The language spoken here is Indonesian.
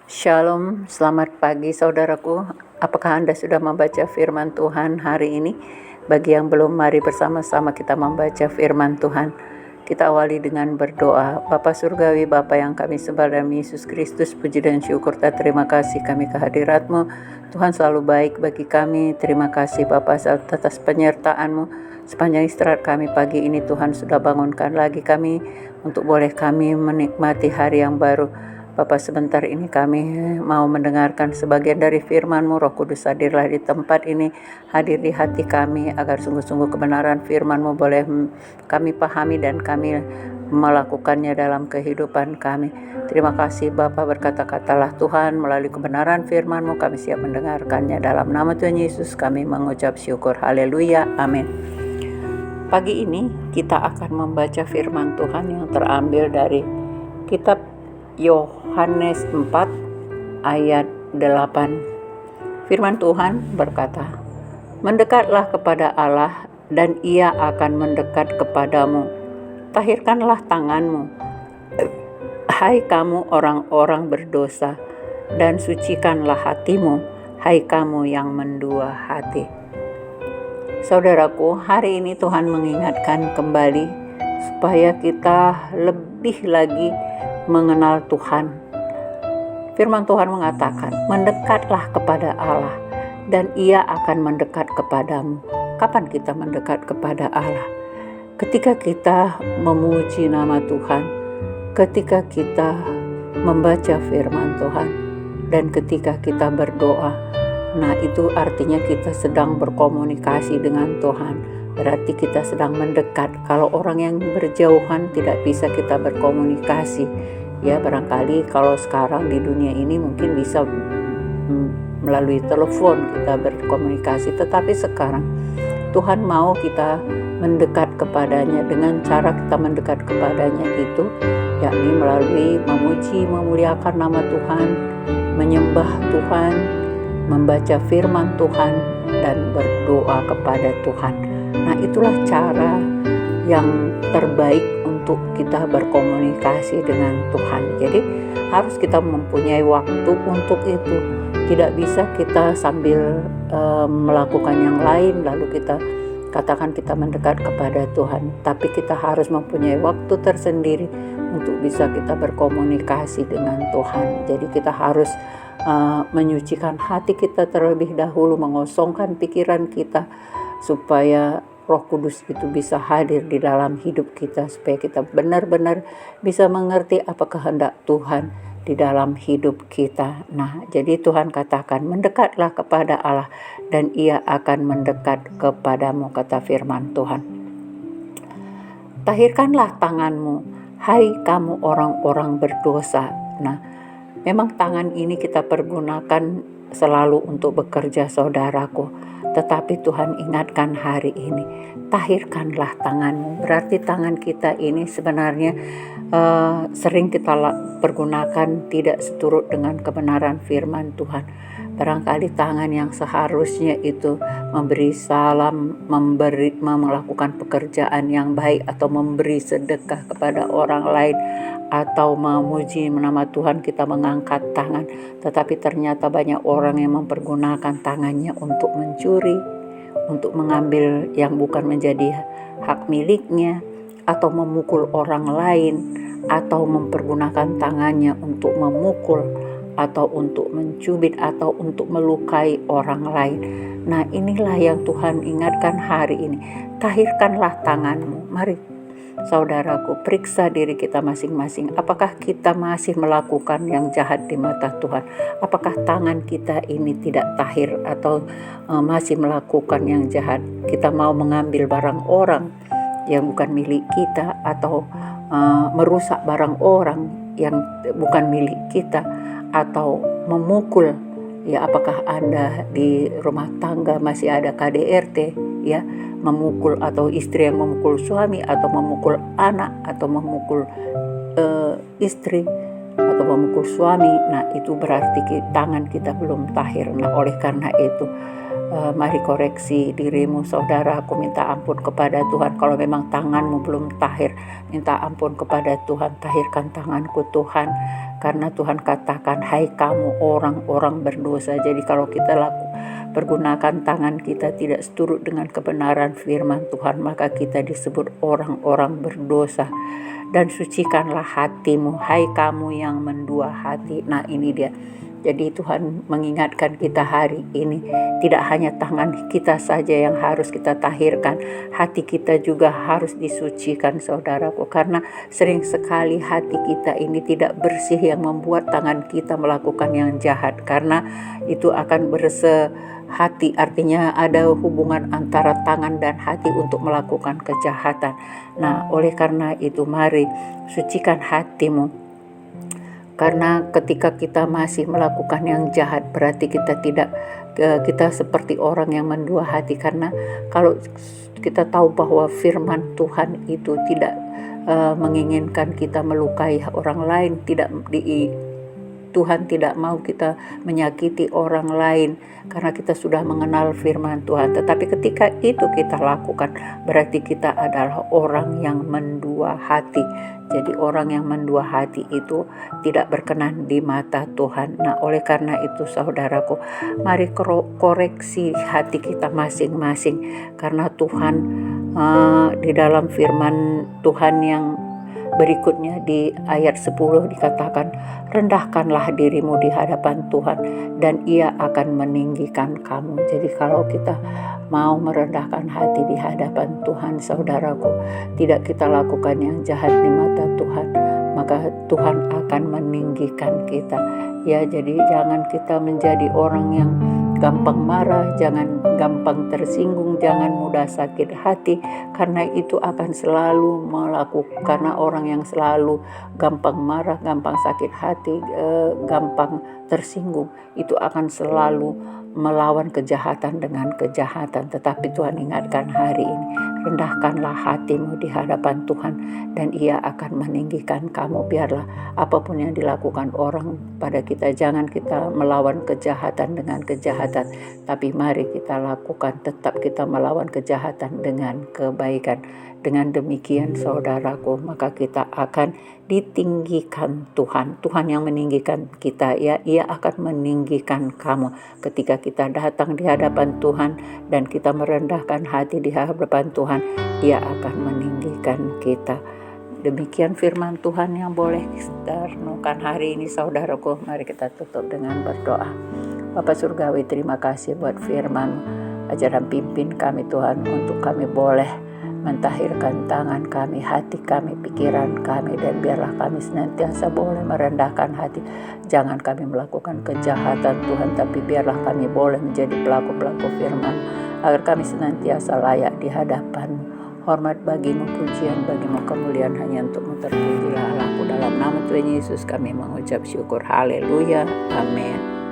Shalom, selamat pagi saudaraku. Apakah Anda sudah membaca firman Tuhan hari ini? Bagi yang belum, mari bersama-sama kita membaca firman Tuhan. Kita awali dengan berdoa. Bapa Surgawi, Bapa yang kami sembah dalam Yesus Kristus, puji dan syukur dan terima kasih kami kehadirat-Mu. Tuhan selalu baik bagi kami. Terima kasih Bapa atas penyertaan-Mu. Sepanjang istirahat kami pagi ini, Tuhan sudah bangunkan lagi kami untuk boleh kami menikmati hari yang baru. Bapak, sebentar ini kami mau mendengarkan sebagian dari firman-Mu. Roh Kudus, hadirlah di tempat ini, hadir di hati kami, agar sungguh-sungguh kebenaran firman-Mu boleh kami pahami dan kami melakukannya dalam kehidupan kami. Terima kasih Bapak, berkata-katalah Tuhan melalui kebenaran firman-Mu, kami siap mendengarkannya. Dalam nama Tuhan Yesus kami mengucap syukur. Haleluya, amin. Pagi ini kita akan membaca firman Tuhan yang terambil dari kitab Yohanes 4 ayat 8. Firman Tuhan berkata, "Mendekatlah kepada Allah dan Ia akan mendekat kepadamu. Tahirkanlah tanganmu, hai kamu orang-orang berdosa, dan sucikanlah hatimu, hai kamu yang mendua hati." Saudaraku, hari ini Tuhan mengingatkan kembali supaya kita lebih lagi mengenal Tuhan. Firman Tuhan mengatakan, mendekatlah kepada Allah dan Ia akan mendekat kepadamu. Kapan kita mendekat kepada Allah? Ketika kita memuji nama Tuhan, ketika kita membaca firman Tuhan, dan ketika kita berdoa. Nah, itu artinya kita sedang berkomunikasi dengan Tuhan. Berarti kita sedang mendekat. Kalau orang yang berjauhan tidak bisa kita berkomunikasi. Ya, barangkali kalau sekarang di dunia ini mungkin bisa melalui telepon kita berkomunikasi. Tetapi sekarang Tuhan mau kita mendekat kepadanya. Dengan cara kita mendekat kepadanya itu, yakni melalui memuji, memuliakan nama Tuhan, menyembah Tuhan, membaca firman Tuhan, dan berdoa kepada Tuhan. Nah, itulah cara yang terbaik untuk kita berkomunikasi dengan Tuhan. Jadi harus kita mempunyai waktu untuk itu. Tidak bisa kita sambil melakukan yang lain lalu kita katakan kita mendekat kepada Tuhan. Tapi kita harus mempunyai waktu tersendiri untuk bisa kita berkomunikasi dengan Tuhan. Jadi kita harus menyucikan hati kita terlebih dahulu, mengosongkan pikiran kita supaya Roh Kudus itu bisa hadir di dalam hidup kita, supaya kita benar-benar bisa mengerti apa kehendak Tuhan di dalam hidup kita. Nah, jadi Tuhan katakan, mendekatlah kepada Allah dan Ia akan mendekat kepadamu, kata firman Tuhan. Tahirkanlah tanganmu, hai kamu orang-orang berdosa. Nah, memang tangan ini kita pergunakan selalu untuk bekerja, saudaraku. Tetapi Tuhan ingatkan hari ini, tahirkanlah tanganmu. Berarti tangan kita ini sebenarnya sering kita pergunakan tidak seturut dengan kebenaran firman Tuhan. Barangkali tangan yang seharusnya itu memberi salam, melakukan pekerjaan yang baik, atau memberi sedekah kepada orang lain, atau memuji nama Tuhan, kita mengangkat tangan. Tetapi ternyata banyak orang yang mempergunakan tangannya untuk mencuri, untuk mengambil yang bukan menjadi hak miliknya, atau memukul orang lain, atau mempergunakan tangannya untuk memukul, atau untuk mencubit, atau untuk melukai orang lain. Nah, inilah yang Tuhan ingatkan hari ini. Tahirkanlah tanganmu. Mari saudaraku, periksa diri kita masing-masing. Apakah kita masih melakukan yang jahat di mata Tuhan? Apakah tangan kita ini tidak tahir atau masih melakukan yang jahat? Kita mau mengambil barang orang yang bukan milik kita, atau merusak barang orang yang bukan milik kita, atau memukul. Ya, apakah Anda di rumah tangga masih ada KDRT, ya, memukul, atau istri yang memukul suami, atau memukul anak, atau memukul istri, atau memukul suami? Nah, itu berarti tangan kita belum tahir. Nah, oleh karena itu Mari koreksi dirimu, saudara. Aku minta ampun kepada Tuhan. Kalau memang tanganmu belum tahir, minta ampun kepada Tuhan. Tahirkan tanganku Tuhan. Karena Tuhan katakan, hai kamu orang-orang berdosa. Jadi kalau kita pergunakan tangan kita tidak seturut dengan kebenaran firman Tuhan, maka kita disebut orang-orang berdosa. Dan sucikanlah hatimu, hai kamu yang mendua hati. Nah, ini dia. Jadi Tuhan mengingatkan kita hari ini, tidak hanya tangan kita saja yang harus kita tahirkan, hati kita juga harus disucikan, saudaraku. Karena sering sekali hati kita ini tidak bersih yang membuat tangan kita melakukan yang jahat. Karena itu akan hati, artinya ada hubungan antara tangan dan hati untuk melakukan kejahatan. Nah, oleh karena itu mari sucikan hatimu. Karena ketika kita masih melakukan yang jahat, berarti kita seperti orang yang mendua hati. Karena kalau kita tahu bahwa firman Tuhan itu tidak menginginkan kita melukai orang lain, Tuhan tidak mau kita menyakiti orang lain karena kita sudah mengenal firman Tuhan. Tetapi ketika itu kita lakukan, berarti kita adalah orang yang mendua hati. Jadi orang yang mendua hati itu tidak berkenan di mata Tuhan. Nah, oleh karena itu saudaraku, mari koreksi hati kita masing-masing. Karena Tuhan di dalam firman Tuhan yang berikutnya di ayat 10 dikatakan, rendahkanlah dirimu di hadapan Tuhan dan Ia akan meninggikan kamu. Jadi kalau kita mau merendahkan hati di hadapan Tuhan, saudaraku, tidak kita lakukan yang jahat di mata Tuhan, maka Tuhan akan meninggikan kita. Ya, jadi jangan kita menjadi orang yang gampang marah, jangan gampang tersinggung, jangan mudah sakit hati, karena itu akan selalu karena orang yang selalu gampang marah, gampang sakit hati, gampang tersinggung, itu akan selalu melawan kejahatan dengan kejahatan. Tetapi Tuhan ingatkan hari ini, rendahkanlah hatimu di hadapan Tuhan dan Ia akan meninggikan kamu. Biarlah apapun yang dilakukan orang pada kita, jangan kita melawan kejahatan dengan kejahatan, tapi mari kita lakukan, tetap kita melawan kejahatan dengan kebaikan. Dengan demikian saudaraku, maka kita akan ditinggikan Tuhan. Tuhan yang meninggikan kita, ya, Ia akan meninggikan kamu. Ketika kita datang di hadapan Tuhan dan kita merendahkan hati di hadapan Tuhan, Ia akan meninggikan kita. Demikian firman Tuhan yang boleh kita renungkan hari ini, saudaraku. Mari kita tutup dengan berdoa. Bapa Surgawi, terima kasih buat firman. Ajaran pimpin kami Tuhan, untuk kami boleh mentahirkan tangan kami, hati kami, pikiran kami, dan biarlah kami senantiasa boleh merendahkan hati. Jangan kami melakukan kejahatan Tuhan, tapi biarlah kami boleh menjadi pelaku-pelaku firman, agar kami senantiasa layak di hadapan-Mu. Hormat bagimu, pujian bagimu, kemuliaan hanya untuk-Mu. Terpujilah Allahku. Dalam nama Tuhan Yesus kami mengucap syukur. Haleluya. Amin.